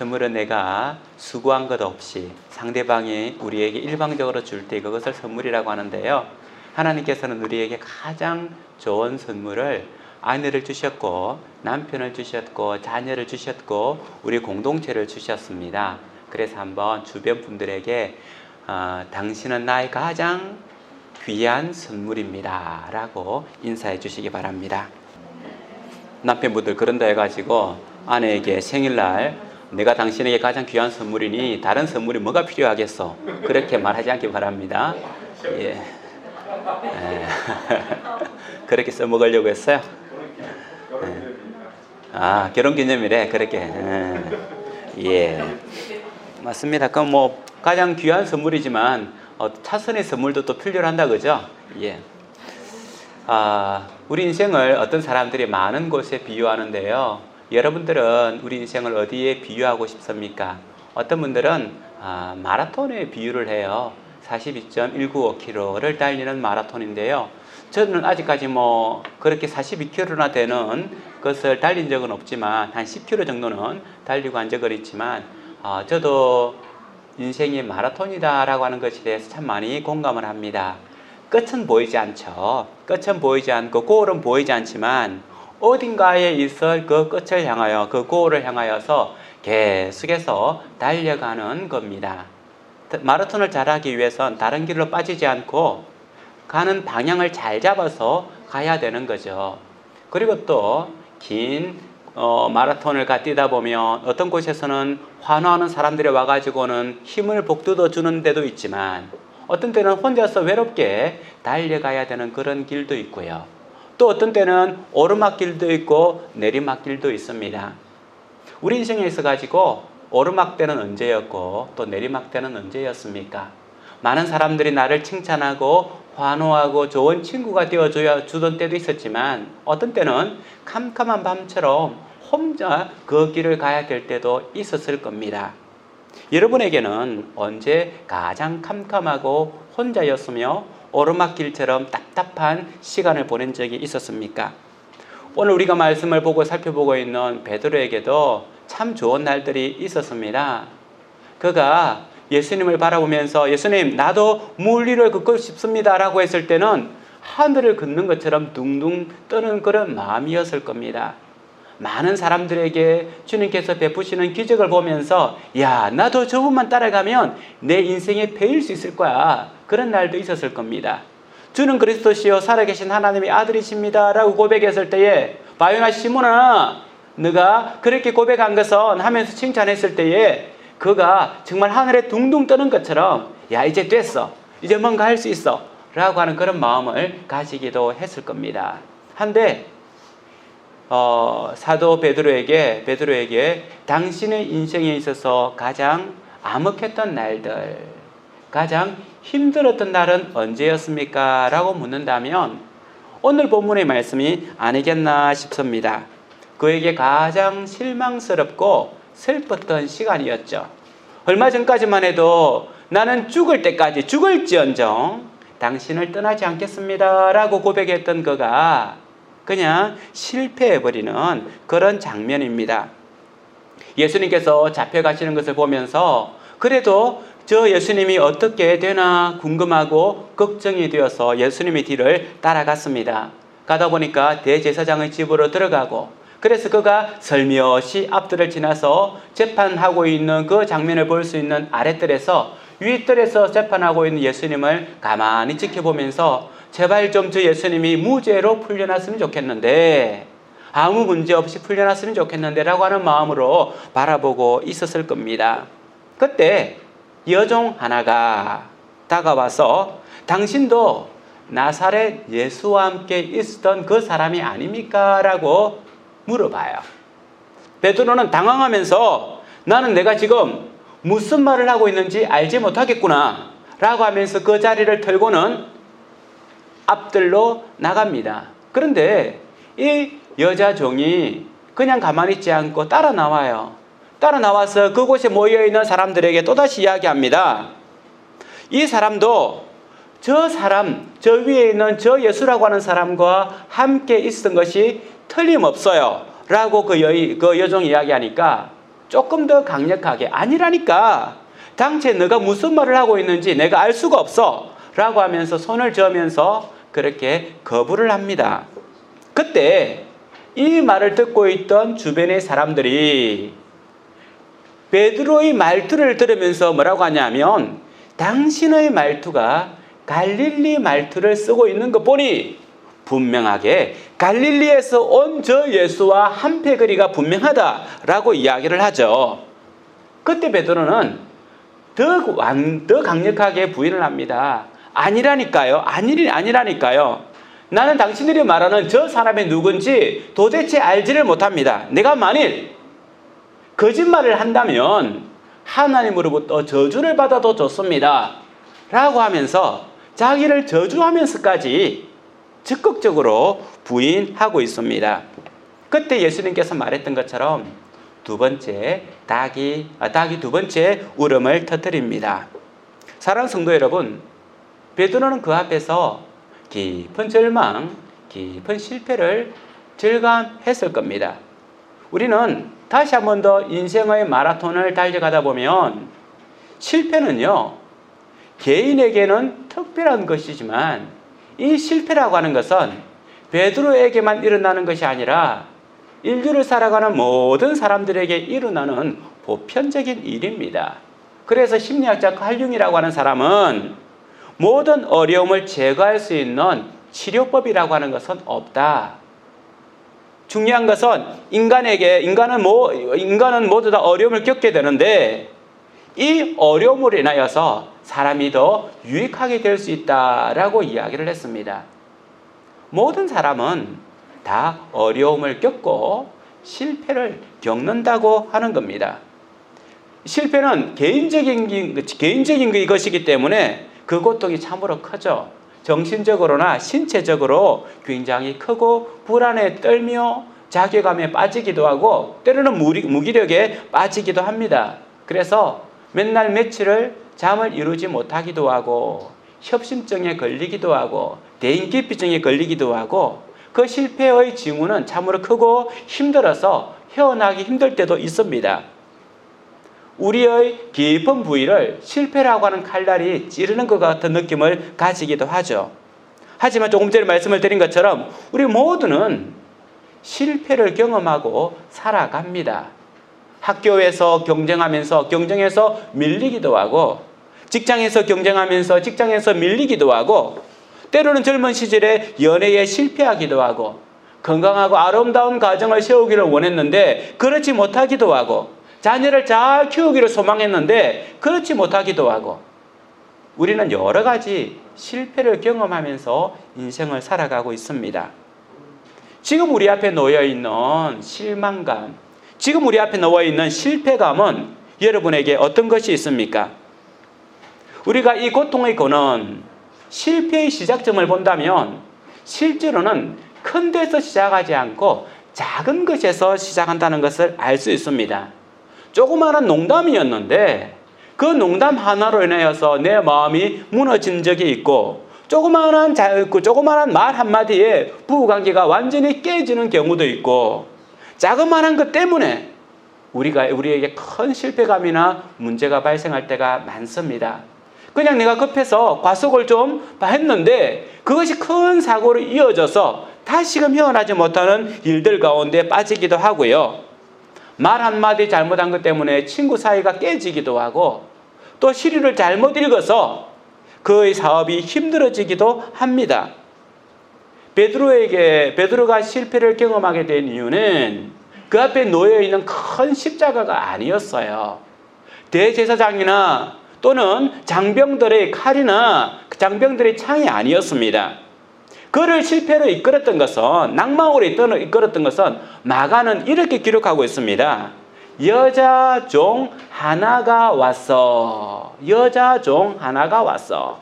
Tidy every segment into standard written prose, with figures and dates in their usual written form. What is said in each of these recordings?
선물은 내가 수고한 것 없이 상대방이 우리에게 일방적으로 줄 때 그것을 선물이라고 하는데요. 하나님께서는 우리에게 가장 좋은 선물을 아내를 주셨고 남편을 주셨고 자녀를 주셨고 우리 공동체를 주셨습니다. 그래서 한번 주변 분들에게 당신은 나의 가장 귀한 선물입니다 라고 인사해 주시기 바랍니다. 남편분들 그런다 해가지고 아내에게 생일날 내가 당신에게 가장 귀한 선물이니 다른 선물이 뭐가 필요하겠어, 그렇게 말하지 않기 바랍니다. 예. 그렇게 써먹으려고 했어요. 결혼기념일에 그렇게. 예, 맞습니다. 그럼 뭐 가장 귀한 선물이지만 차선의 선물도 또 필요한다, 그죠? 예. 우리 인생을 어떤 사람들이 많은 곳에 비유하는데요. 여러분들은 우리 인생을 어디에 비유하고 싶습니까? 어떤 분들은 마라톤에 비유를 해요. 42.195km를 달리는 마라톤인데요. 저는 아직까지 뭐 그렇게 42km나 되는 것을 달린 적은 없지만 한 10km 정도는 달리고 한 적은 있지만 저도 인생이 마라톤이다라고 하는 것에 대해서 참 많이 공감을 합니다. 끝은 보이지 않죠. 끝은 보이지 않고 고을은 보이지 않지만 어딘가에 있을 그 끝을 향하여, 그 고을을 향하여서 계속해서 달려가는 겁니다. 마라톤을 잘하기 위해선 다른 길로 빠지지 않고 가는 방향을 잘 잡아서 가야 되는 거죠. 그리고 또 긴 마라톤을 뛰다 보면 어떤 곳에서는 환호하는 사람들이 와가지고는 힘을 북돋워 주는 데도 있지만 어떤 때는 혼자서 외롭게 달려가야 되는 그런 길도 있고요. 또 어떤 때는 오르막길도 있고 내리막길도 있습니다. 우리 인생에 있어가지고 오르막 때는 언제였고 또 내리막 때는 언제였습니까? 많은 사람들이 나를 칭찬하고 환호하고 좋은 친구가 되어주던 때도 있었지만 어떤 때는 캄캄한 밤처럼 혼자 그 길을 가야 될 때도 있었을 겁니다. 여러분에게는 언제 가장 캄캄하고 혼자였으며 오르막길처럼 답답한 시간을 보낸 적이 있었습니까? 오늘 우리가 말씀을 보고 살펴보고 있는 베드로에게도 참 좋은 날들이 있었습니다. 그가 예수님을 바라보면서 예수님, 나도 물 위를 걷고 싶습니다 라고 했을 때는 하늘을 걷는 것처럼 둥둥 떠는 그런 마음이었을 겁니다. 많은 사람들에게 주님께서 베푸시는 기적을 보면서 야, 나도 저분만 따라가면 내 인생에 배일 수 있을 거야, 그런 날도 있었을 겁니다. 주는 그리스도시요 살아계신 하나님의 아들이십니다 라고 고백했을 때에 바요나 시몬아, 너가 그렇게 고백한 것은 하면서 칭찬했을 때에 그가 정말 하늘에 둥둥 떠는 것처럼 야, 이제 됐어, 이제 뭔가 할 수 있어 라고 하는 그런 마음을 가지기도 했을 겁니다. 한데 사도 베드로에게 당신의 인생에 있어서 가장 암흑했던 날들, 가장 힘들었던 날은 언제였습니까? 라고 묻는다면 오늘 본문의 말씀이 아니겠나 싶습니다. 그에게 가장 실망스럽고 슬펐던 시간이었죠. 얼마 전까지만 해도 나는 죽을 때까지 죽을지언정 당신을 떠나지 않겠습니다 라고 고백했던 그가 그냥 실패해버리는 그런 장면입니다. 예수님께서 잡혀가시는 것을 보면서 그래도 저 예수님이 어떻게 되나 궁금하고 걱정이 되어서 예수님의 뒤를 따라갔습니다. 가다 보니까 대제사장의 집으로 들어가고 그래서 그가 설며시 앞뜰을 지나서 재판하고 있는 그 장면을 볼 수 있는 아랫뜰에서 윗뜰에서 재판하고 있는 예수님을 가만히 지켜보면서 제발 좀 저 예수님이 무죄로 풀려났으면 좋겠는데, 아무 문제 없이 풀려났으면 좋겠는데 라고 하는 마음으로 바라보고 있었을 겁니다. 그때 여종 하나가 다가와서 당신도 나사렛 예수와 함께 있었던 그 사람이 아닙니까? 라고 물어봐요. 베드로는 당황하면서 나는 내가 지금 무슨 말을 하고 있는지 알지 못하겠구나 라고 하면서 그 자리를 털고는 앞뜰로 나갑니다. 그런데 이 여자 종이 그냥 가만히 있지 않고 따라 나와요. 따라 나와서 그곳에 모여있는 사람들에게 또다시 이야기합니다. 이 사람도 저 위에 있는 저 예수라고 하는 사람과 함께 있었던 것이 틀림없어요 라고 그 여종이 이야기하니까 조금 더 강력하게 아니라니까. 당최 너가 무슨 말을 하고 있는지 내가 알 수가 없어 라고 하면서 손을 저으면서 그렇게 거부를 합니다. 그때 이 말을 듣고 있던 주변의 사람들이 베드로의 말투를 들으면서 뭐라고 하냐면 당신의 말투가 갈릴리 말투를 쓰고 있는 것 보니 분명하게 갈릴리에서 온 저 예수와 한패거리가 분명하다라고 이야기를 하죠. 그때 베드로는 더 강력하게 부인을 합니다. 아니라니까요. 아니라니까요. 나는 당신들이 말하는 저 사람이 누군지 도대체 알지를 못합니다. 내가 만일 거짓말을 한다면 하나님으로부터 저주를 받아도 좋습니다. 라고 하면서 자기를 저주하면서까지 적극적으로 부인하고 있습니다. 그때 예수님께서 말했던 것처럼 닭이 두 번째 울음을 터뜨립니다. 사랑하는 성도 여러분, 베드로는 그 앞에서 깊은 절망, 깊은 실패를 절감했을 겁니다. 우리는 다시 한 번 더 인생의 마라톤을 달려가다 보면 실패는요, 개인에게는 특별한 것이지만 이 실패라고 하는 것은 베드로에게만 일어나는 것이 아니라 인류를 살아가는 모든 사람들에게 일어나는 보편적인 일입니다. 그래서 심리학자 칼 융이라고 하는 사람은 모든 어려움을 제거할 수 있는 치료법이라고 하는 것은 없다. 중요한 것은 인간은 모두 다 어려움을 겪게 되는데 이 어려움으로 인하여서 사람이 더 유익하게 될 수 있다라고 이야기를 했습니다. 모든 사람은 다 어려움을 겪고 실패를 겪는다고 하는 겁니다. 실패는 개인적인 것이기 때문에 그 고통이 참으로 크죠. 정신적으로나 신체적으로 굉장히 크고 불안에 떨며 자괴감에 빠지기도 하고 때로는 무기력에 빠지기도 합니다. 그래서 맨날 며칠을 잠을 이루지 못하기도 하고 협심증에 걸리기도 하고 대인기피증에 걸리기도 하고 그 실패의 징후는 참으로 크고 힘들어서 헤어나기 힘들 때도 있습니다. 우리의 깊은 부위를 실패라고 하는 칼날이 찌르는 것 같은 느낌을 가지기도 하죠. 하지만 조금 전에 말씀을 드린 것처럼 우리 모두는 실패를 경험하고 살아갑니다. 학교에서 경쟁해서 밀리기도 하고 직장에서 경쟁하면서 직장에서 밀리기도 하고 때로는 젊은 시절에 연애에 실패하기도 하고 건강하고 아름다운 가정을 세우기를 원했는데 그렇지 못하기도 하고 자녀를 잘 키우기를 소망했는데 그렇지 못하기도 하고 우리는 여러 가지 실패를 경험하면서 인생을 살아가고 있습니다. 지금 우리 앞에 놓여 있는 실망감, 지금 우리 앞에 놓여 있는 실패감은 여러분에게 어떤 것이 있습니까? 우리가 이 고통의 근원, 실패의 시작점을 본다면 실제로는 큰 데서 시작하지 않고 작은 것에서 시작한다는 것을 알 수 있습니다. 조그마한 농담이었는데 그 농담 하나로 인하여서 내 마음이 무너진 적이 있고 조그마한 말 한마디에 부부관계가 완전히 깨지는 경우도 있고 자그마한 것 때문에 우리에게 큰 실패감이나 문제가 발생할 때가 많습니다. 그냥 내가 급해서 과속을 좀 했는데 그것이 큰 사고로 이어져서 다시금 헤어나지 못하는 일들 가운데 빠지기도 하고요. 말 한마디 잘못한 것 때문에 친구 사이가 깨지기도 하고 또 시리를 잘못 읽어서 그의 사업이 힘들어지기도 합니다. 베드로가 실패를 경험하게 된 이유는 그 앞에 놓여있는 큰 십자가가 아니었어요. 대제사장이나 또는 장병들의 칼이나 장병들의 창이 아니었습니다. 그를 실패로 이끌었던 것은, 낭망으로 이끌었던 것은 마가는 이렇게 기록하고 있습니다. 여자 종 하나가 왔어. 여자 종 하나가 왔어.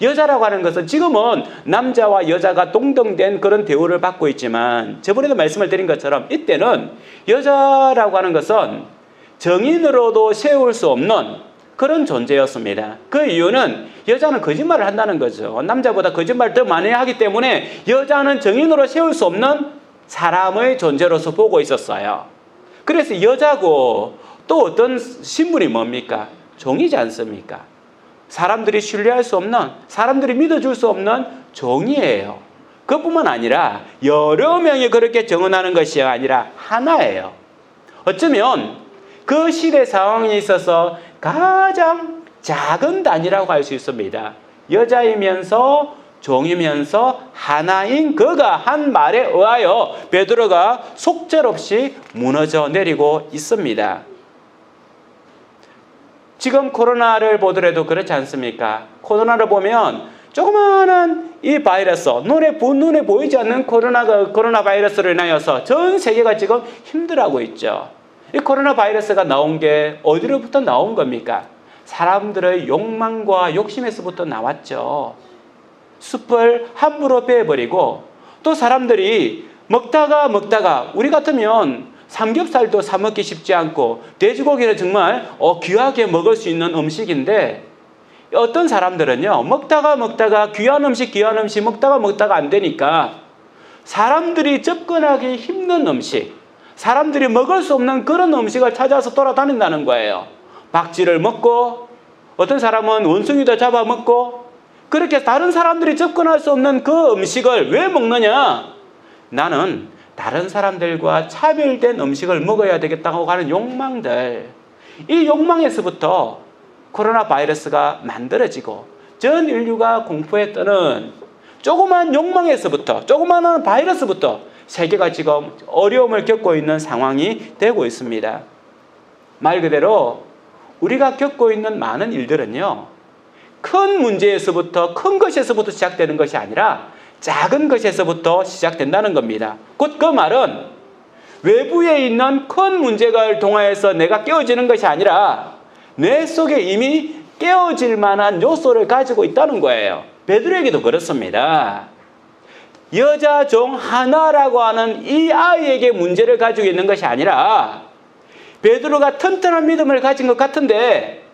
여자라고 하는 것은 지금은 남자와 여자가 동등된 그런 대우를 받고 있지만 저번에도 말씀을 드린 것처럼 이때는 여자라고 하는 것은 정인으로도 세울 수 없는 그런 존재였습니다. 그 이유는 여자는 거짓말을 한다는 거죠. 남자보다 거짓말을 더 많이 하기 때문에 여자는 정인으로 세울 수 없는 사람의 존재로서 보고 있었어요. 그래서 여자고 또 어떤 신분이 뭡니까? 종이지 않습니까? 사람들이 신뢰할 수 없는, 사람들이 믿어줄 수 없는 종이에요. 그뿐만 아니라 여러 명이 그렇게 정언하는 것이 아니라 하나예요. 어쩌면 그 시대 상황에 있어서 가장 작은 단위라고 할 수 있습니다. 여자이면서 종이면서 하나인 그가 한 말에 의하여 베드로가 속절없이 무너져 내리고 있습니다. 지금 코로나를 보더라도 그렇지 않습니까? 코로나를 보면 조그마한 이 바이러스, 눈에 보이지 않는 코로나 바이러스로 인하여서 전 세계가 지금 힘들어하고 있죠. 이 코로나 바이러스가 나온 게 어디로부터 나온 겁니까? 사람들의 욕망과 욕심에서부터 나왔죠. 숲을 함부로 베어버리고 또 사람들이 먹다가 우리 같으면 삼겹살도 사 먹기 쉽지 않고 돼지고기는 정말 귀하게 먹을 수 있는 음식인데 어떤 사람들은요 먹다가 귀한 음식 먹다가 안 되니까 사람들이 접근하기 힘든 음식, 사람들이 먹을 수 없는 그런 음식을 찾아서 돌아다닌다는 거예요. 박쥐를 먹고 어떤 사람은 원숭이도 잡아먹고 그렇게 다른 사람들이 접근할 수 없는 그 음식을 왜 먹느냐? 나는 다른 사람들과 차별된 음식을 먹어야 되겠다고 하는 욕망들, 이 욕망에서부터 코로나 바이러스가 만들어지고 전 인류가 공포에 떠는 조그만 욕망에서부터, 조그마한 바이러스부터 세계가 지금 어려움을 겪고 있는 상황이 되고 있습니다. 말 그대로 우리가 겪고 있는 많은 일들은요, 큰 문제에서부터, 큰 것에서부터 시작되는 것이 아니라 작은 것에서부터 시작된다는 겁니다. 곧 그 말은 외부에 있는 큰 문제를 통하여서 내가 깨어지는 것이 아니라 내 속에 이미 깨어질 만한 요소를 가지고 있다는 거예요. 베드로에게도 그렇습니다. 여자 종 하나라고 하는 이 아이에게 문제를 가지고 있는 것이 아니라 베드로가 튼튼한 믿음을 가진 것 같은데,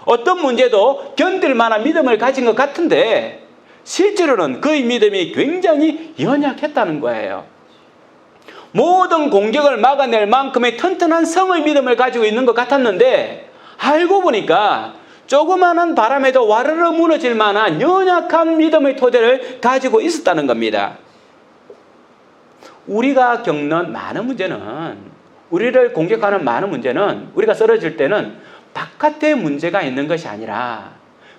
어떤 문제도 견딜 만한 믿음을 가진 것 같은데 실제로는 그의 믿음이 굉장히 연약했다는 거예요. 모든 공격을 막아낼 만큼의 튼튼한 성의 믿음을 가지고 있는 것 같았는데 알고 보니까 조그마한 바람에도 와르르 무너질 만한 연약한 믿음의 토대를 가지고 있었다는 겁니다. 우리가 겪는 많은 문제는, 우리를 공격하는 많은 문제는, 우리가 쓰러질 때는 바깥에 문제가 있는 것이 아니라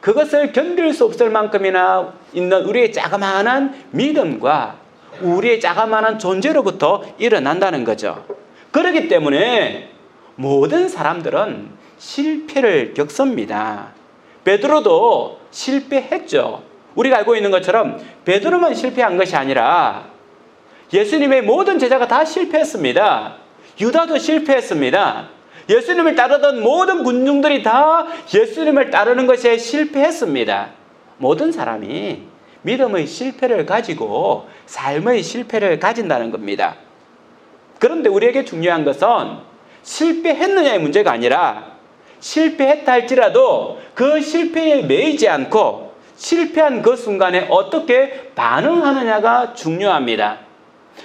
그것을 견딜 수 없을 만큼이나 있는 우리의 자그마한 믿음과 우리의 자그마한 존재로부터 일어난다는 거죠. 그렇기 때문에 모든 사람들은 실패를 겪습니다. 베드로도 실패했죠. 우리가 알고 있는 것처럼 베드로만 실패한 것이 아니라 예수님의 모든 제자가 다 실패했습니다. 유다도 실패했습니다. 예수님을 따르던 모든 군중들이 다 예수님을 따르는 것에 실패했습니다. 모든 사람이 믿음의 실패를 가지고 삶의 실패를 가진다는 겁니다. 그런데 우리에게 중요한 것은 실패했느냐의 문제가 아니라 실패했다 할지라도 그 실패에 매이지 않고 실패한 그 순간에 어떻게 반응하느냐가 중요합니다.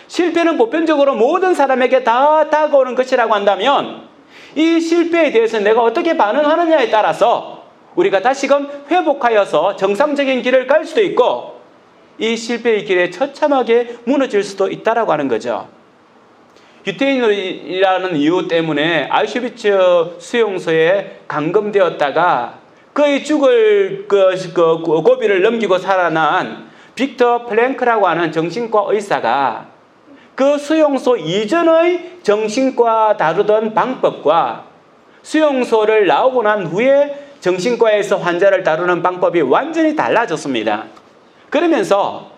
실패는 보편적으로 모든 사람에게 다 다가오는 것이라고 한다면 이 실패에 대해서 내가 어떻게 반응하느냐에 따라서 우리가 다시금 회복하여서 정상적인 길을 갈 수도 있고 이 실패의 길에 처참하게 무너질 수도 있다라고 하는 거죠. 유태인이라는 이유 때문에 아우슈비츠 수용소에 감금되었다가 그의 죽을 고비를 넘기고 살아난 빅터 프랭크라고 하는 정신과 의사가 그 수용소 이전의 정신과 다루던 방법과 수용소를 나오고 난 후에 정신과에서 환자를 다루는 방법이 완전히 달라졌습니다. 그러면서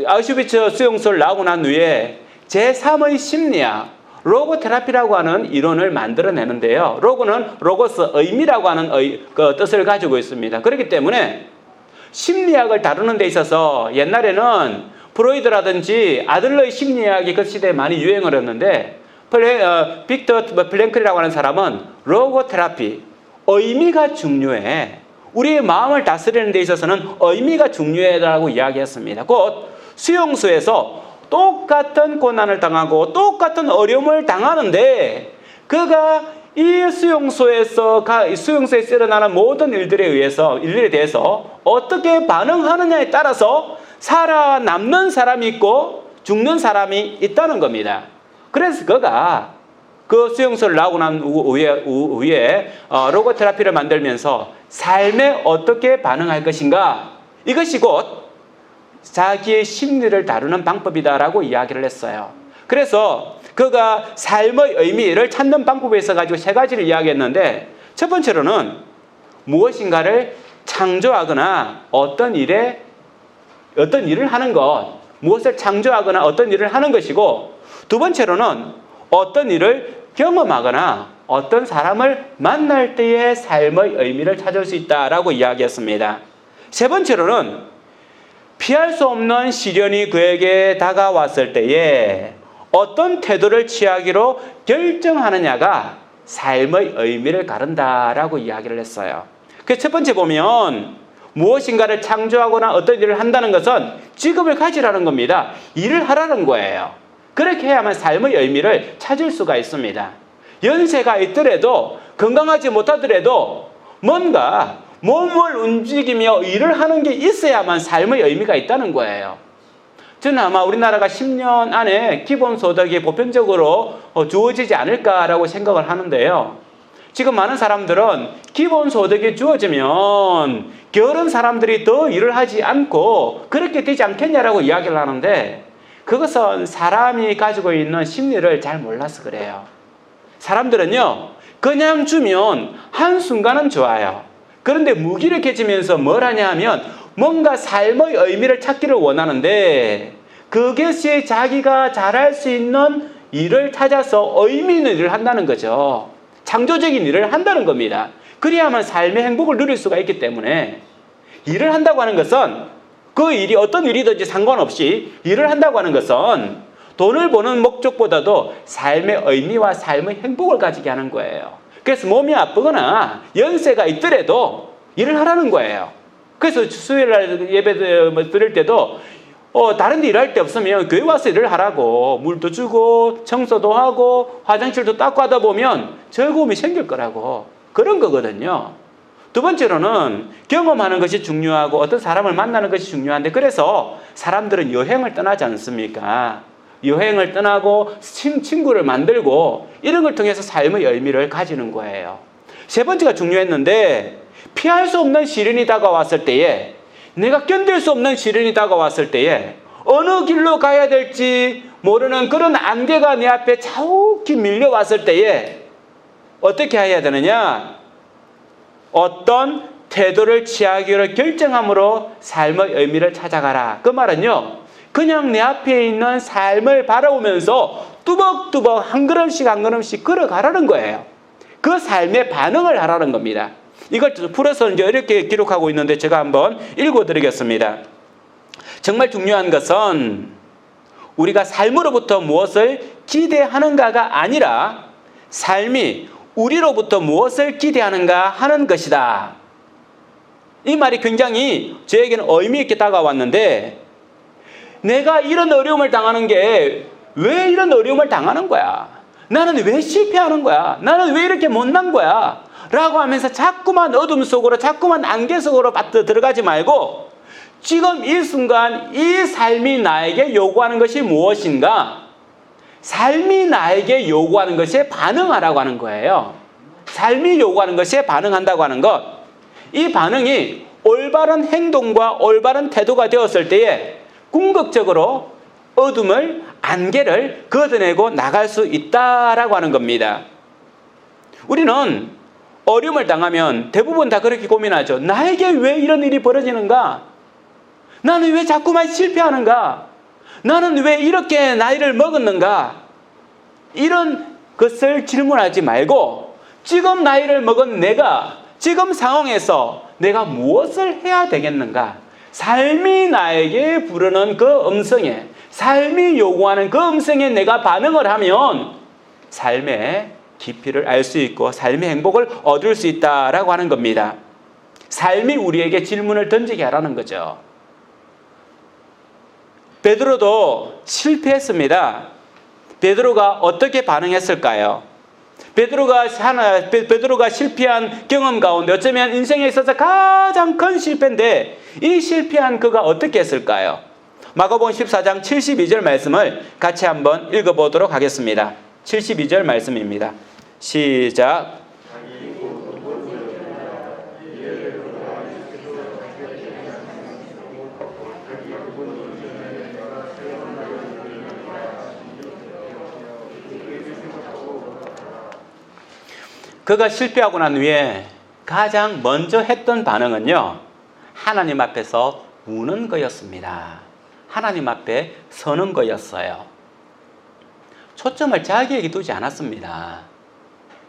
아우슈비츠 수용소를 나오고 난 후에 제3의 심리학, 로고테라피라고 하는 이론을 만들어내는데요. 로고는 로고스, 의미라고 하는 그 뜻을 가지고 있습니다. 그렇기 때문에 심리학을 다루는 데 있어서 옛날에는 프로이드라든지 아들러의 심리학이 그 시대에 많이 유행을 했는데 빅터 플랭클이라고 하는 사람은 로고테라피, 의미가 중요해. 우리의 마음을 다스리는 데 있어서는 의미가 중요하다고 이야기했습니다. 곧 수용소에서 똑같은 고난을 당하고 똑같은 어려움을 당하는데 그가 이 수용소에서 일어나는 모든 일들에 대해서 어떻게 반응하느냐에 따라서 살아남는 사람이 있고 죽는 사람이 있다는 겁니다. 그래서 그가 그 수용소를 나오고 난 후에 로고 테라피를 만들면서 삶에 어떻게 반응할 것인가, 이것이 곧 자기의 심리를 다루는 방법이다라고 이야기를 했어요. 그래서 그가 삶의 의미를 찾는 방법에 있어 가지고 세 가지를 이야기했는데, 첫 번째로는 무엇인가를 창조하거나 어떤 일을 하는 것, 무엇을 창조하거나 어떤 일을 하는 것이고, 두 번째로는 어떤 일을 경험하거나 어떤 사람을 만날 때의 삶의 의미를 찾을 수 있다라고 이야기했습니다. 세 번째로는 피할 수 없는 시련이 그에게 다가왔을 때에 어떤 태도를 취하기로 결정하느냐가 삶의 의미를 가른다라고 이야기를 했어요. 그래서 첫 번째 보면 무엇인가를 창조하거나 어떤 일을 한다는 것은 직업을 가지라는 겁니다. 일을 하라는 거예요. 그렇게 해야만 삶의 의미를 찾을 수가 있습니다. 연세가 있더라도 건강하지 못하더라도 뭔가 몸을 움직이며 일을 하는 게 있어야만 삶의 의미가 있다는 거예요. 저는 아마 우리나라가 10년 안에 기본소득이 보편적으로 주어지지 않을까라고 생각을 하는데요. 지금 많은 사람들은 기본소득이 주어지면 게으른 사람들이 더 일을 하지 않고 그렇게 되지 않겠냐라고 이야기를 하는데, 그것은 사람이 가지고 있는 심리를 잘 몰라서 그래요. 사람들은요, 그냥 주면 한순간은 좋아요. 그런데 무기력해지면서 뭘 하냐 하면 뭔가 삶의 의미를 찾기를 원하는데, 그것이 자기가 잘할 수 있는 일을 찾아서 의미 있는 일을 한다는 거죠. 창조적인 일을 한다는 겁니다. 그래야만 삶의 행복을 누릴 수가 있기 때문에, 일을 한다고 하는 것은 그 일이 어떤 일이든지 상관없이 일을 한다고 하는 것은 돈을 버는 목적보다도 삶의 의미와 삶의 행복을 가지게 하는 거예요. 그래서 몸이 아프거나 연세가 있더라도 일을 하라는 거예요. 그래서 수요일날 예배 드릴 때도 다른 데 일할 데 없으면 교회 와서 일을 하라고, 물도 주고 청소도 하고 화장실도 닦고 하다 보면 즐거움이 생길 거라고, 그런 거거든요. 두 번째로는 경험하는 것이 중요하고 어떤 사람을 만나는 것이 중요한데, 그래서 사람들은 여행을 떠나지 않습니까? 여행을 떠나고 친구를 만들고 이런 걸 통해서 삶의 의미를 가지는 거예요. 세 번째가 중요했는데, 피할 수 없는 시련이 다가왔을 때에, 내가 견딜 수 없는 시련이 다가왔을 때에 어느 길로 가야 될지 모르는 그런 안개가 내 앞에 자욱히 밀려왔을 때에 어떻게 해야 되느냐? 어떤 태도를 취하기로 결정함으로 삶의 의미를 찾아가라. 그 말은요, 그냥 내 앞에 있는 삶을 바라보면서 뚜벅뚜벅 한 걸음씩 걸어가라는 거예요. 그 삶에 반응을 하라는 겁니다. 이걸 풀어서 이제 이렇게 기록하고 있는데 제가 한번 읽어드리겠습니다. 정말 중요한 것은 우리가 삶으로부터 무엇을 기대하는가가 아니라 삶이 우리로부터 무엇을 기대하는가 하는 것이다. 이 말이 굉장히 저에게는 의미 있게 다가왔는데, 내가 이런 어려움을 당하는 게 왜 이런 어려움을 당하는 거야? 나는 왜 실패하는 거야? 나는 왜 이렇게 못난 거야? 라고 하면서 자꾸만 어둠 속으로, 자꾸만 안개 속으로 들어가지 말고, 지금 이 순간 이 삶이 나에게 요구하는 것이 무엇인가? 삶이 나에게 요구하는 것에 반응하라고 하는 거예요. 삶이 요구하는 것에 반응한다고 하는 것, 이 반응이 올바른 행동과 올바른 태도가 되었을 때에 궁극적으로 안개를 걷어내고 나갈 수 있다라고 하는 겁니다. 우리는 어려움을 당하면 대부분 다 그렇게 고민하죠. 나에게 왜 이런 일이 벌어지는가? 나는 왜 자꾸만 실패하는가? 나는 왜 이렇게 나이를 먹었는가? 이런 것을 질문하지 말고, 지금 나이를 먹은 내가 지금 상황에서 내가 무엇을 해야 되겠는가? 삶이 나에게 부르는 그 음성에, 삶이 요구하는 그 음성에 내가 반응을 하면 삶의 깊이를 알 수 있고 삶의 행복을 얻을 수 있다라고 하는 겁니다. 삶이 우리에게 질문을 던지게 하라는 거죠. 베드로도 실패했습니다. 베드로가 어떻게 반응했을까요? 베드로가 실패한 경험 가운데 어쩌면 인생에 있어서 가장 큰 실패인데 이 실패한 그가 어떻게 했을까요? 마가복음 14장 72절 말씀을 같이 한번 읽어보도록 하겠습니다. 72절 말씀입니다. 시작. 그가 실패하고 난 후에 가장 먼저 했던 반응은요, 하나님 앞에서 우는 거였습니다. 하나님 앞에 서는 거였어요. 초점을 자기에게 두지 않았습니다.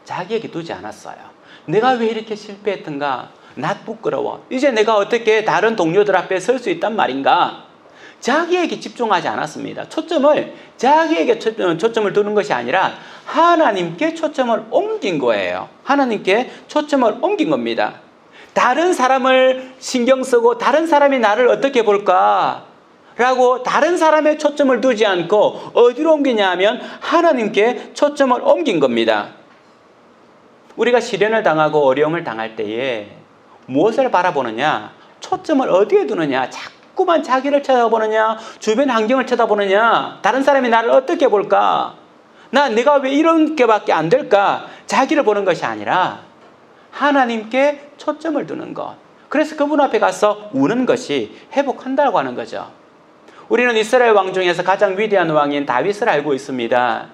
자기에게 두지 않았어요. 내가 왜 이렇게 실패했던가? 나 부끄러워. 이제 내가 어떻게 다른 동료들 앞에 설 수 있단 말인가? 자기에게 집중하지 않았습니다. 자기에게 초점을 두는 것이 아니라 하나님께 초점을 옮긴 거예요. 하나님께 초점을 옮긴 겁니다. 다른 사람을 신경 쓰고 다른 사람이 나를 어떻게 볼까? 라고 다른 사람의 초점을 두지 않고 어디로 옮기냐 하면 하나님께 초점을 옮긴 겁니다. 우리가 시련을 당하고 어려움을 당할 때에 무엇을 바라보느냐? 초점을 어디에 두느냐? 자꾸만 자기를 쳐다보느냐? 주변 환경을 쳐다보느냐? 다른 사람이 나를 어떻게 볼까? 내가 왜 이렇게밖에 안 될까? 자기를 보는 것이 아니라 하나님께 초점을 두는 것. 그래서 그분 앞에 가서 우는 것이 회복한다고 하는 거죠. 우리는 이스라엘 왕 중에서 가장 위대한 왕인 다윗을 알고 있습니다.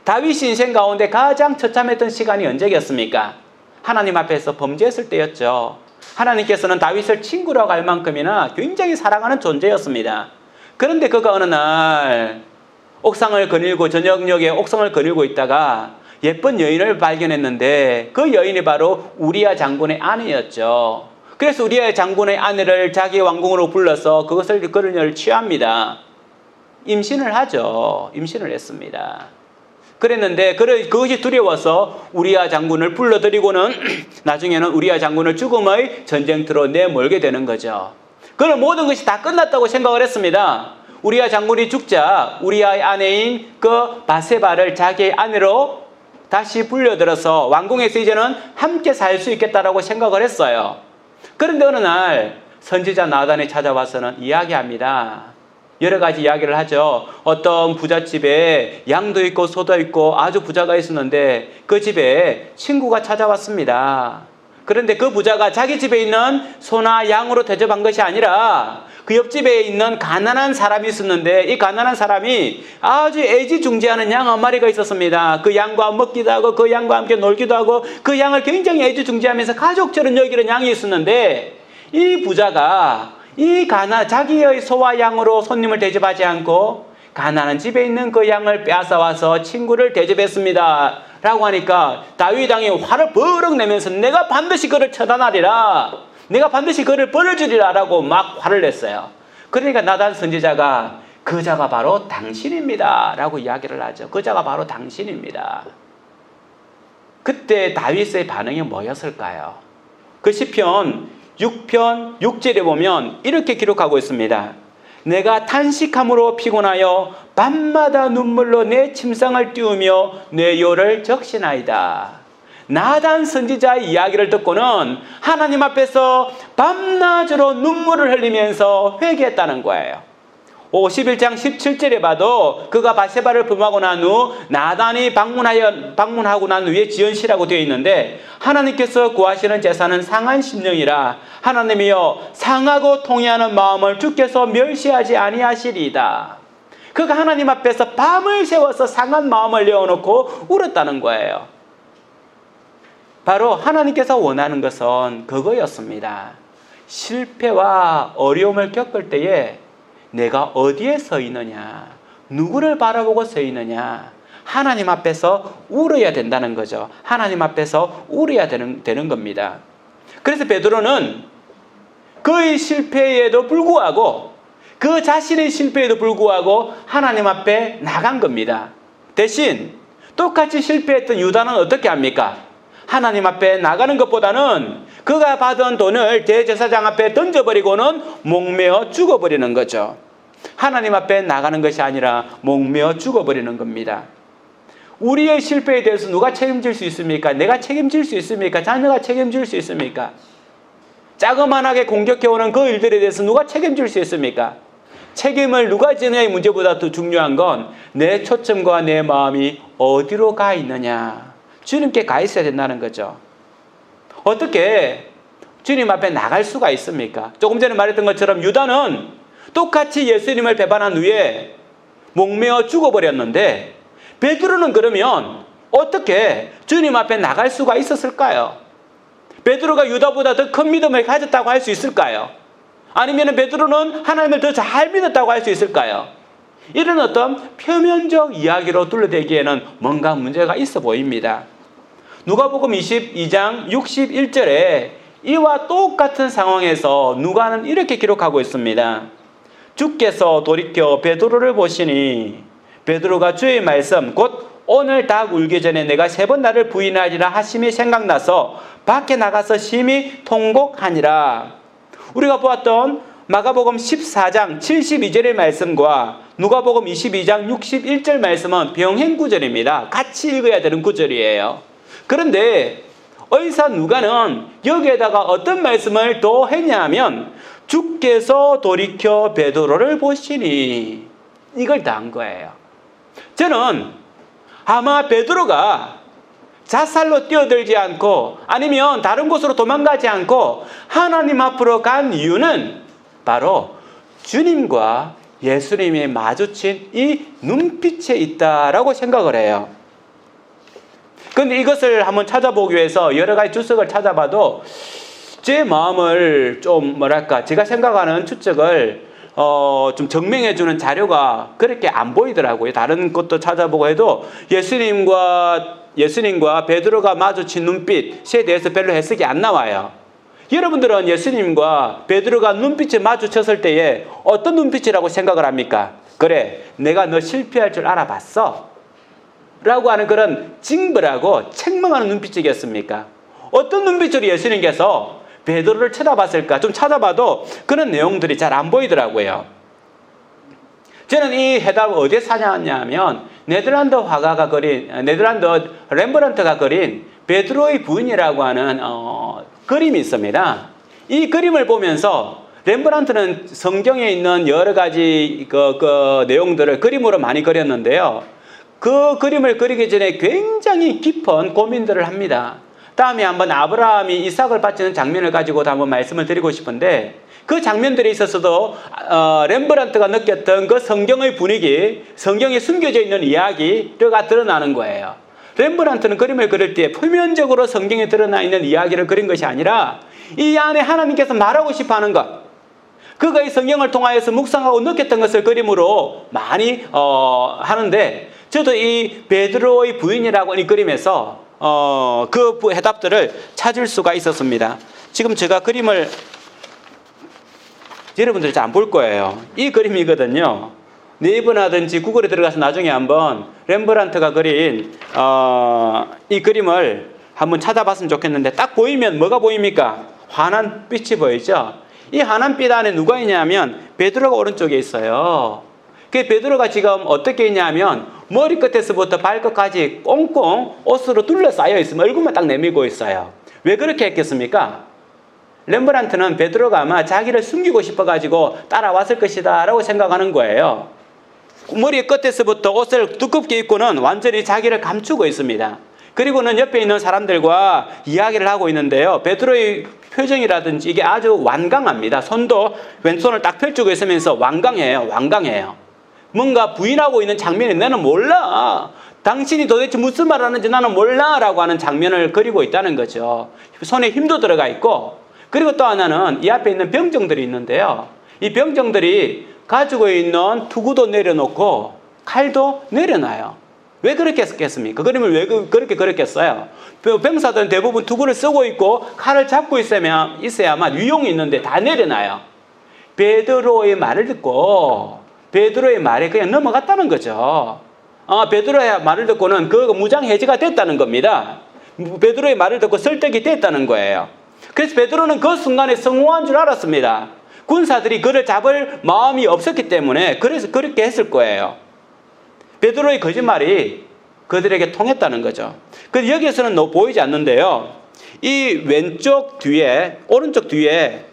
다윗이 인생 가운데 가장 처참했던 시간이 언제겠습니까? 하나님 앞에서 범죄했을 때였죠. 하나님께서는 다윗을 친구라고 할 만큼이나 굉장히 사랑하는 존재였습니다. 그런데 그가 어느 날 저녁녘에 옥상을 거닐고 있다가 예쁜 여인을 발견했는데 그 여인이 바로 우리야 장군의 아내였죠. 그래서 우리야 장군의 아내를 자기 왕궁으로 불러서 그녀를 취합니다. 임신을 하죠. 임신을 했습니다. 그랬는데 그것이 두려워서 우리야 장군을 불러들이고는 나중에는 우리야 장군을 죽음의 전쟁터로 내몰게 되는 거죠. 그런 모든 것이 다 끝났다고 생각을 했습니다. 우리야 장군이 죽자 우리야의 아내인 그 바세바를 자기의 아내로 다시 불려들어서 왕궁에서 이제는 함께 살 수 있겠다라고 생각을 했어요. 그런데 어느 날 선지자 나단이 찾아와서는 이야기합니다. 여러 가지 이야기를 하죠. 어떤 부잣집에 양도 있고 소도 있고 아주 부자가 있었는데 그 집에 친구가 찾아왔습니다. 그런데 그 부자가 자기 집에 있는 소나 양으로 대접한 것이 아니라 그 옆집에 있는 가난한 사람이 있었는데 이 가난한 사람이 아주 애지중지하는 양 한 마리가 있었습니다. 그 양과 먹기도 하고 그 양과 함께 놀기도 하고 그 양을 굉장히 애지중지하면서 가족처럼 여기는 양이 있었는데 이 부자가 자기의 소와 양으로 손님을 대접하지 않고 가난한 집에 있는 그 양을 빼앗아와서 친구를 대접했습니다. 라고 하니까 다윗 왕이 화를 버럭 내면서 내가 반드시 그를 처단하리라. 내가 반드시 그를 벌을 주리라 라고 막 화를 냈어요. 그러니까 나단 선지자가 그자가 바로 당신입니다 라고 이야기를 하죠. 그자가 바로 당신입니다. 그때 다윗의 반응이 뭐였을까요? 그 시편 6편 6절에 보면 이렇게 기록하고 있습니다. 내가 탄식함으로 피곤하여 밤마다 눈물로 내 침상을 띄우며 내 요를 적시나이다. 나단 선지자의 이야기를 듣고는 하나님 앞에서 밤낮으로 눈물을 흘리면서 회개했다는 거예요. 51장 17절에 봐도 그가 바세바를 범하고 난 후 나단이 방문하고 난 후에 지은 시라고 되어 있는데 하나님께서 구하시는 제사는 상한 심령이라 하나님이여 상하고 통회하는 마음을 주께서 멸시하지 아니하시리이다. 그가 하나님 앞에서 밤을 새워서 상한 마음을 내어놓고 울었다는 거예요. 바로 하나님께서 원하는 것은 그거였습니다. 실패와 어려움을 겪을 때에 내가 어디에 서 있느냐, 누구를 바라보고 서 있느냐, 하나님 앞에서 울어야 된다는 거죠. 하나님 앞에서 울어야 되는 겁니다. 그래서 베드로는 그의 실패에도 불구하고 그 자신의 실패에도 불구하고 하나님 앞에 나간 겁니다. 대신 똑같이 실패했던 유다는 어떻게 합니까? 하나님 앞에 나가는 것보다는 그가 받은 돈을 대제사장 앞에 던져버리고는 목매어 죽어버리는 거죠. 하나님 앞에 나가는 것이 아니라 목매어 죽어버리는 겁니다. 우리의 실패에 대해서 누가 책임질 수 있습니까? 내가 책임질 수 있습니까? 자녀가 책임질 수 있습니까? 자그만하게 공격해오는 그 일들에 대해서 누가 책임질 수 있습니까? 책임을 누가 지느냐의 문제보다 더 중요한 건 내 초점과 내 마음이 어디로 가 있느냐. 주님께 가 있어야 된다는 거죠. 어떻게 주님 앞에 나갈 수가 있습니까? 조금 전에 말했던 것처럼 유다는 똑같이 예수님을 배반한 후에 목매어 죽어버렸는데 베드로는 그러면 어떻게 주님 앞에 나갈 수가 있었을까요? 베드로가 유다보다 더 큰 믿음을 가졌다고 할 수 있을까요? 아니면 베드로는 하나님을 더 잘 믿었다고 할 수 있을까요? 이런 어떤 표면적 이야기로 둘러대기에는 뭔가 문제가 있어 보입니다. 누가복음 22장 61절에 이와 똑같은 상황에서 누가는 이렇게 기록하고 있습니다. 주께서 돌이켜 베드로를 보시니 베드로가 주의 말씀 곧 오늘 닭 울기 전에 내가 3번 나를 부인하리라 하심이 생각나서 밖에 나가서 심히 통곡하니라. 우리가 보았던 마가복음 14장 72절의 말씀과 누가복음 22장 61절 말씀은 병행 구절입니다. 같이 읽어야 되는 구절이에요. 그런데 의사 누가는 여기에다가 어떤 말씀을 더 했냐면 주께서 돌이켜 베드로를 보시니 이걸 다 한 거예요. 저는 아마 베드로가 자살로 뛰어들지 않고 아니면 다른 곳으로 도망가지 않고 하나님 앞으로 간 이유는 바로 주님과 예수님이 마주친 이 눈빛에 있다라고 생각을 해요. 그런데 이것을 한번 찾아보기 위해서 여러 가지 주석을 찾아봐도 제 마음을 좀 제가 생각하는 추측을 좀 증명해주는 자료가 그렇게 안 보이더라고요. 다른 것도 찾아보고 해도 예수님과 베드로가 마주친 눈빛에 대해서 별로 해석이 안 나와요. 여러분들은 예수님과 베드로가 눈빛에 마주쳤을 때에 어떤 눈빛이라고 생각을 합니까? 그래, 내가 너 실패할 줄 알아봤어 라고 하는 그런 징벌하고 책망하는 눈빛이겠습니까? 어떤 눈빛으로 예수님께서 베드로를 쳐다봤을까? 좀 찾아봐도 그런 내용들이 잘 안 보이더라고요. 저는 이 해답을 어디에 찾아왔냐면 네덜란드 렘브란트가 그린 베드로의 부인이라고 하는 그림이 있습니다. 이 그림을 보면서 렘브란트는 성경에 있는 여러 가지 그 내용들을 그림으로 많이 그렸는데요. 그 그림을 그리기 전에 굉장히 깊은 고민들을 합니다. 다음에 한번 아브라함이 이삭을 바치는 장면을 가지고도 한번 말씀을 드리고 싶은데 그 장면들에 있어서도 렘브란트가 느꼈던 그 성경의 분위기, 성경에 숨겨져 있는 이야기가 드러나는 거예요. 렘브란트는 그림을 그릴 때 표면적으로 성경에 드러나 있는 이야기를 그린 것이 아니라 이 안에 하나님께서 말하고 싶어하는 것, 그가 이 성경을 통하여서 묵상하고 느꼈던 것을 그림으로 많이 하는데 저도 이 베드로의 부인이라고 이 그림에서 그 해답들을 찾을 수가 있었습니다. 지금 제가 그림을 여러분들이 잘 안 볼 거예요. 이 그림이거든요. 네이버나든지 구글에 들어가서 나중에 한번 렘브란트가 그린 이 그림을 한번 찾아봤으면 좋겠는데 딱 보이면 뭐가 보입니까? 환한 빛이 보이죠? 이 환한 빛 안에 누가 있냐면 베드로가 오른쪽에 있어요. 그 베드로가 지금 어떻게 있냐면 머리끝에서부터 발끝까지 꽁꽁 옷으로 둘러싸여 있으면 얼굴만 딱 내밀고 있어요. 왜 그렇게 했겠습니까? 렘브란트는 베드로가 아마 자기를 숨기고 싶어가지고 따라왔을 것이다 라고 생각하는 거예요. 머리 끝에서부터 옷을 두껍게 입고는 완전히 자기를 감추고 있습니다. 그리고는 옆에 있는 사람들과 이야기를 하고 있는데요. 베드로의 표정이라든지 이게 아주 완강합니다. 손도 왼손을 딱 펼치고 있으면서 완강해요. 뭔가 부인하고 있는 장면이 나는 몰라. 당신이 도대체 무슨 말 하는지 나는 몰라 라고 하는 장면을 그리고 있다는 거죠. 손에 힘도 들어가 있고 그리고 또 하나는 이 앞에 있는 병정들이 있는데요. 이 병정들이 가지고 있는 투구도 내려놓고 칼도 내려놔요. 왜 그렇게 했겠습니까? 그림을 왜 그렇게 그렸겠어요? 병사들은 대부분 투구를 쓰고 있고 칼을 잡고 있어야만 위용이 있는데 다 내려놔요. 베드로의 말을 듣고 베드로의 말에 그냥 넘어갔다는 거죠. 베드로의 말을 듣고는 그 무장 해제가 됐다는 겁니다. 베드로의 말을 듣고 설득이 됐다는 거예요. 그래서 베드로는 그 순간에 성공한 줄 알았습니다. 군사들이 그를 잡을 마음이 없었기 때문에 그래서 그렇게 했을 거예요. 베드로의 거짓말이 그들에게 통했다는 거죠. 근데 여기에서는 보이지 않는데요. 이 왼쪽 뒤에, 오른쪽 뒤에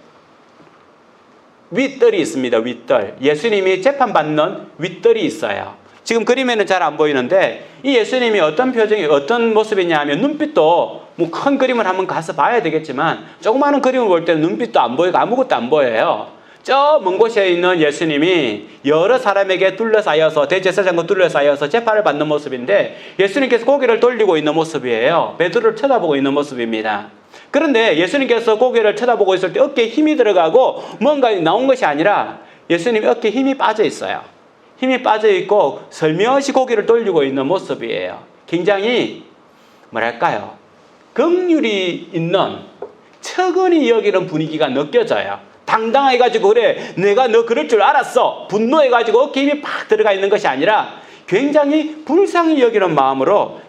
윗뜰이 있습니다. 윗뜰. 예수님이 재판받는 윗뜰이 있어요. 지금 그림에는 잘 안 보이는데 이 예수님이 어떤 표정이 어떤 모습이냐 하면 눈빛도 뭐 큰 그림을 한번 가서 봐야 되겠지만 조그마한 그림을 볼 때는 눈빛도 안 보이고 아무것도 안 보여요. 저 먼 곳에 있는 예수님이 여러 사람에게 둘러싸여서 대제사장과 둘러싸여서 재판을 받는 모습인데 예수님께서 고개를 돌리고 있는 모습이에요. 베드로를 쳐다보고 있는 모습입니다. 그런데 예수님께서 고개를 쳐다보고 있을 때 어깨에 힘이 들어가고 뭔가 나온 것이 아니라 예수님이 어깨에 힘이 빠져 있어요. 힘이 빠져 있고 설명없이 고개를 돌리고 있는 모습이에요. 굉장히 뭐랄까요? 긍휼이 있는 처근히 여기는 분위기가 느껴져요. 당당해가지고 그래 내가 너 그럴 줄 알았어 분노해가지고 어깨에 힘이 팍 들어가 있는 것이 아니라 굉장히 불쌍히 여기는 마음으로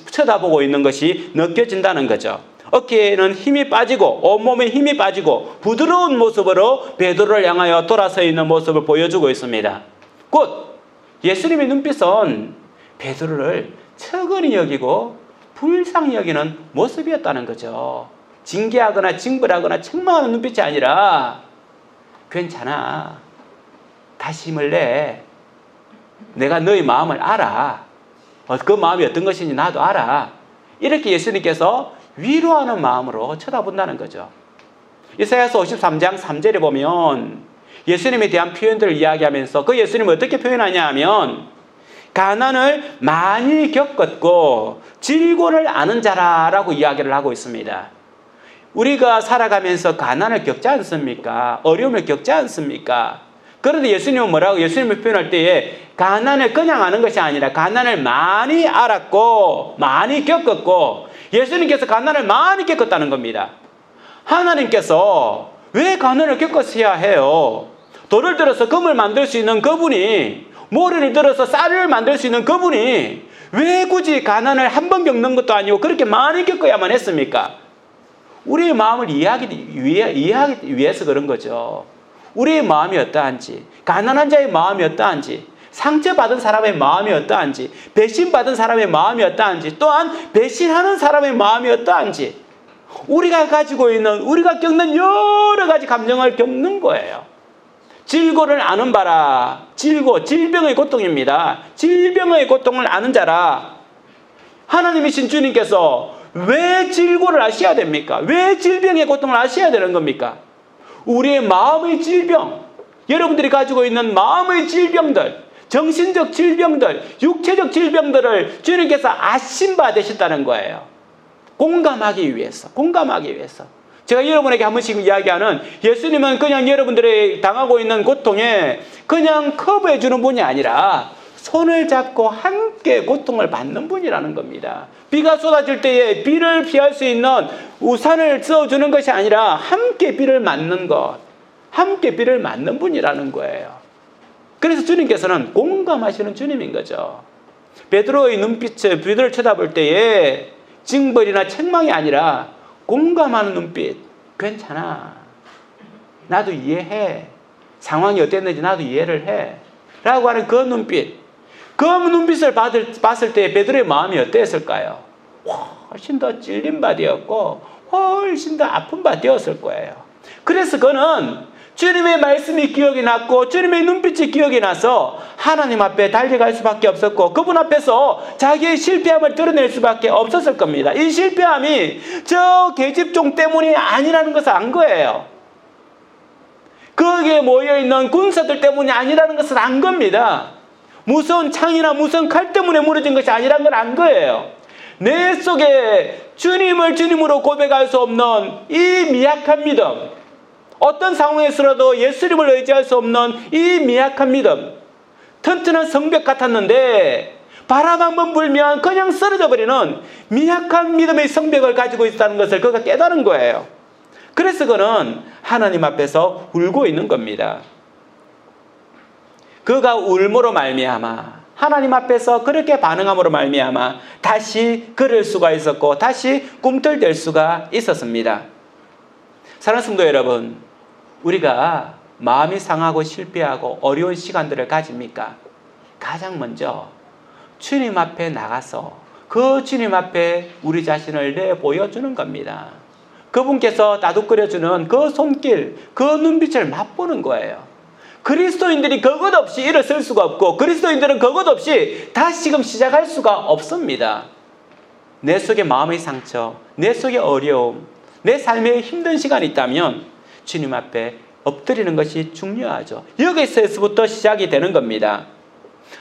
쳐다보고 있는 것이 느껴진다는 거죠. 어깨에는 힘이 빠지고 온몸에 힘이 빠지고 부드러운 모습으로 베드로를 향하여 돌아서 있는 모습을 보여주고 있습니다. 곧 예수님의 눈빛은 베드로를 처근히 여기고 불쌍히 여기는 모습이었다는 거죠. 징계하거나 징벌하거나 책망하는 눈빛이 아니라 괜찮아. 다시 힘을 내. 내가 너의 마음을 알아. 그 마음이 어떤 것인지 나도 알아. 이렇게 예수님께서 위로하는 마음으로 쳐다본다는 거죠. 이사야서 53장 3절에 보면 예수님에 대한 표현들을 이야기하면서 그 예수님을 어떻게 표현하냐 하면 가난을 많이 겪었고 질고를 아는 자라라고 이야기를 하고 있습니다. 우리가 살아가면서 가난을 겪지 않습니까? 어려움을 겪지 않습니까? 그런데 예수님은 뭐라고 예수님을 표현할 때에 가난을 그냥 아는 것이 아니라 가난을 많이 알았고 많이 겪었고 예수님께서 가난을 많이 겪었다는 겁니다. 하나님께서 왜 가난을 겪었어야 해요? 돌을 들어서 금을 만들 수 있는 그분이 모래를 들어서 쌀을 만들 수 있는 그분이 왜 굳이 가난을 한 번 겪는 것도 아니고 그렇게 많이 겪어야만 했습니까? 우리의 마음을 이해하기 위해서 그런 거죠. 우리의 마음이 어떠한지, 가난한 자의 마음이 어떠한지, 상처받은 사람의 마음이 어떠한지, 배신받은 사람의 마음이 어떠한지, 또한 배신하는 사람의 마음이 어떠한지 우리가 가지고 있는, 우리가 겪는 여러 가지 감정을 겪는 거예요. 질고를 아는 바라. 질병의 고통입니다. 질병의 고통을 아는 자라. 하나님이신 주님께서 왜 질고를 아셔야 됩니까? 왜 질병의 고통을 아셔야 되는 겁니까? 우리의 마음의 질병, 여러분들이 가지고 있는 마음의 질병들, 정신적 질병들, 육체적 질병들을 주님께서 아신 바 되셨다는 거예요. 공감하기 위해서. 제가 여러분에게 한 번씩 이야기하는 예수님은 그냥 여러분들이 당하고 있는 고통에 그냥 커버해 주는 분이 아니라 손을 잡고 함께 고통을 받는 분이라는 겁니다. 비가 쏟아질 때에 비를 피할 수 있는 우산을 써주는 것이 아니라 함께 비를 맞는 것, 함께 비를 맞는 분이라는 거예요. 그래서 주님께서는 공감하시는 주님인 거죠. 베드로의 눈빛에 베드로를 쳐다볼 때에 징벌이나 책망이 아니라 공감하는 눈빛. 괜찮아. 나도 이해해. 상황이 어땠는지 나도 이해를 해. 라고 하는 그 눈빛. 그 눈빛을 봤을 때 베드로의 마음이 어땠을까요? 훨씬 더 찔린 바 되었고 훨씬 더 아픈 바 되었을 거예요. 그래서 그는 주님의 말씀이 기억이 났고 주님의 눈빛이 기억이 나서 하나님 앞에 달려갈 수밖에 없었고 그분 앞에서 자기의 실패함을 드러낼 수밖에 없었을 겁니다. 이 실패함이 저 계집종 때문이 아니라는 것을 안 거예요. 거기에 모여있는 군사들 때문이 아니라는 것을 안 겁니다. 무서운 창이나 무서운 칼 때문에 무너진 것이 아니라는 걸 안 거예요. 내 속에 주님을 주님으로 고백할 수 없는 이 미약한 믿음, 어떤 상황에서라도 예수님을 의지할 수 없는 이 미약한 믿음, 튼튼한 성벽 같았는데 바람 한번 불면 그냥 쓰러져 버리는 미약한 믿음의 성벽을 가지고 있다는 것을 그가 깨달은 거예요. 그래서 그는 하나님 앞에서 울고 있는 겁니다. 그가 울므로 말미암아 하나님 앞에서 그렇게 반응함으로 말미암아 다시 걸을 수가 있었고 다시 꿈틀댈 수가 있었습니다. 사랑하는 성도 여러분, 우리가 마음이 상하고 실패하고 어려운 시간들을 가집니까? 가장 먼저 주님 앞에 나가서 그 주님 앞에 우리 자신을 내보여주는 겁니다. 그분께서 다독거려주는 그 손길, 그 눈빛을 맛보는 거예요. 그리스도인들이 그것 없이 일어설 수가 없고 그리스도인들은 그것 없이 다시금 시작할 수가 없습니다. 내 속에 마음의 상처, 내 속에 어려움, 내 삶에 힘든 시간이 있다면 주님 앞에 엎드리는 것이 중요하죠. 여기서부터 시작이 되는 겁니다.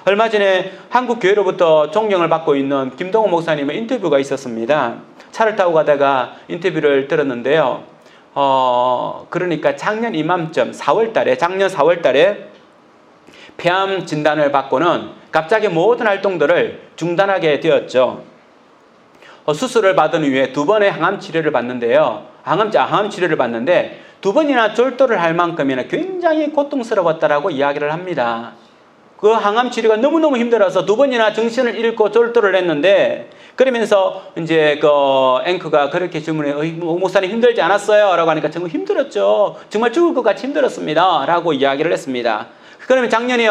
얼마 전에 한국 교회로부터 존경을 받고 있는 김동호 목사님의 인터뷰가 있었습니다. 차를 타고 가다가 인터뷰를 들었는데요. 그러니까 작년 이맘쯤 작년 4월 달에 폐암 진단을 받고는 갑자기 모든 활동들을 중단하게 되었죠. 수술을 받은 이후에 2번의 항암 치료를 받는데요. 항암 치료를 받는데 2번이나 쫄도를 할 만큼이나 굉장히 고통스러웠다라고 이야기를 합니다. 그 항암 치료가 너무너무 힘들어서 2번이나 정신을 잃고 쫄도를 했는데 그러면서 이제 그 앵커가 그렇게 질문해, 목사님 힘들지 않았어요? 라고 하니까 정말 힘들었죠. 정말 죽을 것 같이 힘들었습니다. 라고 이야기를 했습니다. 그러면 작년에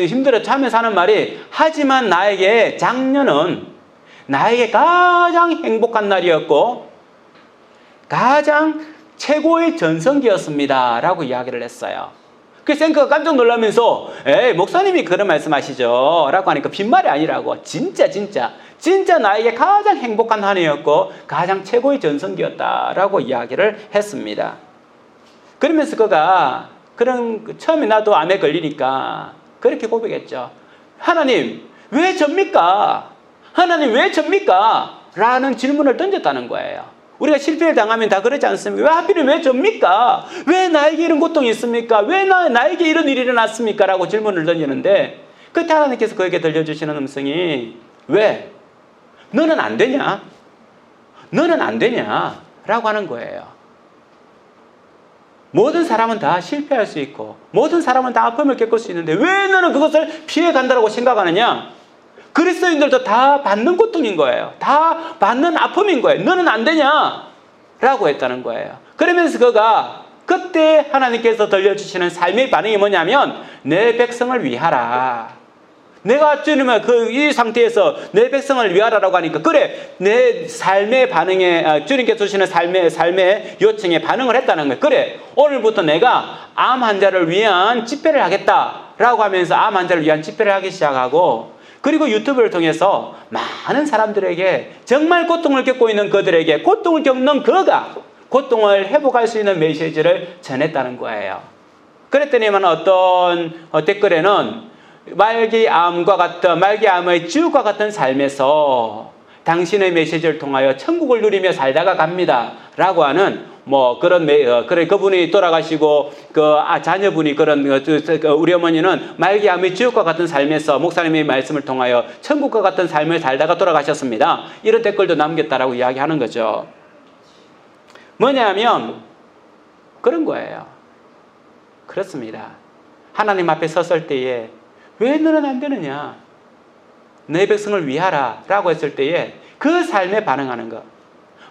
힘들었죠 하면서 하는 말이, 하지만 나에게 작년은 나에게 가장 행복한 날이었고 가장 최고의 전성기였습니다. 라고 이야기를 했어요. 그래서 앵커가 깜짝 놀라면서 에이 목사님이 그런 말씀하시죠 라고 하니까 빈말이 아니라고 진짜 나에게 가장 행복한 한 해였고 가장 최고의 전성기였다라고 이야기를 했습니다. 그러면서 그가 처음에 나도 암에 걸리니까 그렇게 고백했죠. 하나님 왜 접니까? 하나님 왜 접니까? 라는 질문을 던졌다는 거예요. 우리가 실패를 당하면 다 그러지 않습니까? 왜 하필이면 왜 접니까? 왜 나에게 이런 고통이 있습니까? 왜 나에게 이런 일이 일어났습니까? 라고 질문을 던지는데 그때 하나님께서 그에게 들려주시는 음성이, 왜? 너는 안 되냐? 너는 안 되냐? 라고 하는 거예요. 모든 사람은 다 실패할 수 있고 모든 사람은 다 아픔을 겪을 수 있는데 왜 너는 그것을 피해 간다고 생각하느냐? 그리스도인들도 다 받는 고통인 거예요. 다 받는 아픔인 거예요. 너는 안 되냐? 라고 했다는 거예요. 그러면서 그가 그때 하나님께서 들려주시는 삶의 반응이 뭐냐면, 내 백성을 위하라. 내가 주님을 이 상태에서 내 백성을 위하라라고 하니까, 그래, 내 삶의 반응에, 주님께서 주시는 삶의 요청에 반응을 했다는 거예요. 그래, 오늘부터 내가 암 환자를 위한 집회를 하겠다라고 하면서 암 환자를 위한 집회를 하기 시작하고, 그리고 유튜브를 통해서 많은 사람들에게, 정말 고통을 겪고 있는 그들에게 고통을 겪는 그가 고통을 회복할 수 있는 메시지를 전했다는 거예요. 그랬더니만 어떤 댓글에는 말기암의 지옥과 같은 삶에서 당신의 메시지를 통하여 천국을 누리며 살다가 갑니다. 라고 하는 그분이 돌아가시고 자녀분이 우리 어머니는 말기암의 지옥과 같은 삶에서 목사님의 말씀을 통하여 천국과 같은 삶을 살다가 돌아가셨습니다. 이런 댓글도 남겼다라고 이야기하는 거죠. 뭐냐면 그런 거예요. 그렇습니다. 하나님 앞에 섰을 때에 왜 너는 안 되느냐? 내 백성을 위하라 라고 했을 때에 그 삶에 반응하는 것.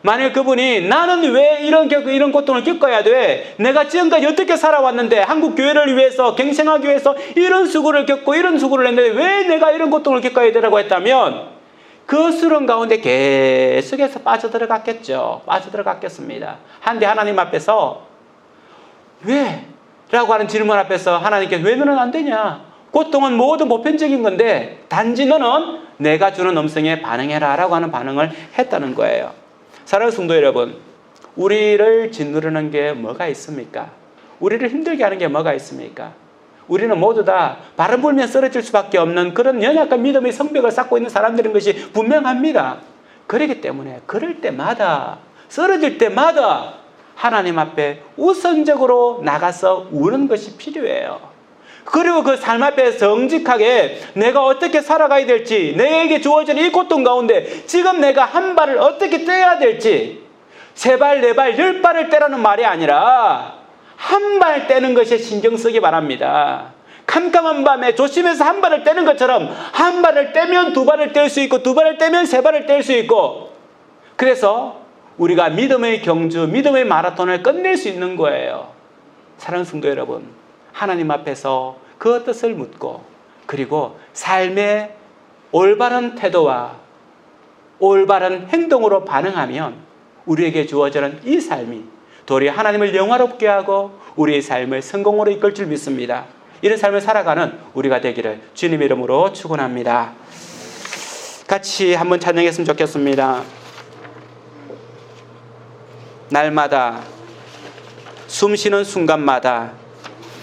만일 그분이 나는 왜 이런 고통을 겪어야 돼? 내가 지금까지 어떻게 살아왔는데 한국 교회를 위해서 경생하기 위해서 이런 수고를 겪고 이런 수고를 했는데 왜 내가 이런 고통을 겪어야 되라고 했다면 그 수렁 가운데 계속해서 빠져들어갔겠습니다. 한데 하나님 앞에서 왜? 라고 하는 질문 앞에서 하나님께서 왜 너는 안 되냐? 고통은 모두 보편적인 건데 단지 너는 내가 주는 음성에 반응해라 라고 하는 반응을 했다는 거예요. 사랑하는 성도 여러분, 우리를 짓누르는 게 뭐가 있습니까? 우리를 힘들게 하는 게 뭐가 있습니까? 우리는 모두 다 바람 불면 쓰러질 수밖에 없는 그런 연약한 믿음의 성벽을 쌓고 있는 사람들인 것이 분명합니다. 그렇기 때문에 그럴 때마다, 쓰러질 때마다 하나님 앞에 우선적으로 나가서 우는 것이 필요해요. 그리고 그 삶 앞에 정직하게 내가 어떻게 살아가야 될지, 내게 주어진 이 고통 가운데 지금 내가 한 발을 어떻게 떼야 될지, 3발, 4발, 10발을 떼라는 말이 아니라 한 발 떼는 것에 신경 쓰기 바랍니다. 캄캄한 밤에 조심해서 한 발을 떼는 것처럼 한 발을 떼면 2발을 뗄 수 있고 2발을 떼면 3발을 뗄 수 있고, 그래서 우리가 믿음의 경주, 믿음의 마라톤을 끝낼 수 있는 거예요. 사랑하는 성도 여러분, 하나님 앞에서 그 뜻을 묻고 그리고 삶의 올바른 태도와 올바른 행동으로 반응하면 우리에게 주어지는 이 삶이 도리어 하나님을 영화롭게 하고 우리의 삶을 성공으로 이끌 줄 믿습니다. 이런 삶을 살아가는 우리가 되기를 주님의 이름으로 축원합니다. 같이 한번 찬양했으면 좋겠습니다. 날마다 숨쉬는 순간마다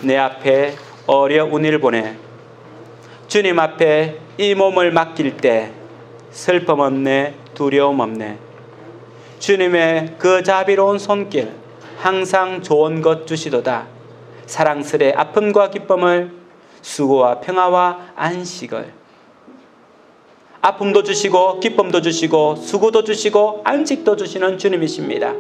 내 앞에 어려운 일을 보내 주님 앞에 이 몸을 맡길 때 슬픔 없네, 두려움 없네. 주님의 그 자비로운 손길 항상 좋은 것 주시도다. 사랑스레 아픔과 기쁨을, 수고와 평화와 안식을. 아픔도 주시고 기쁨도 주시고 수고도 주시고 안식도 주시는 주님이십니다.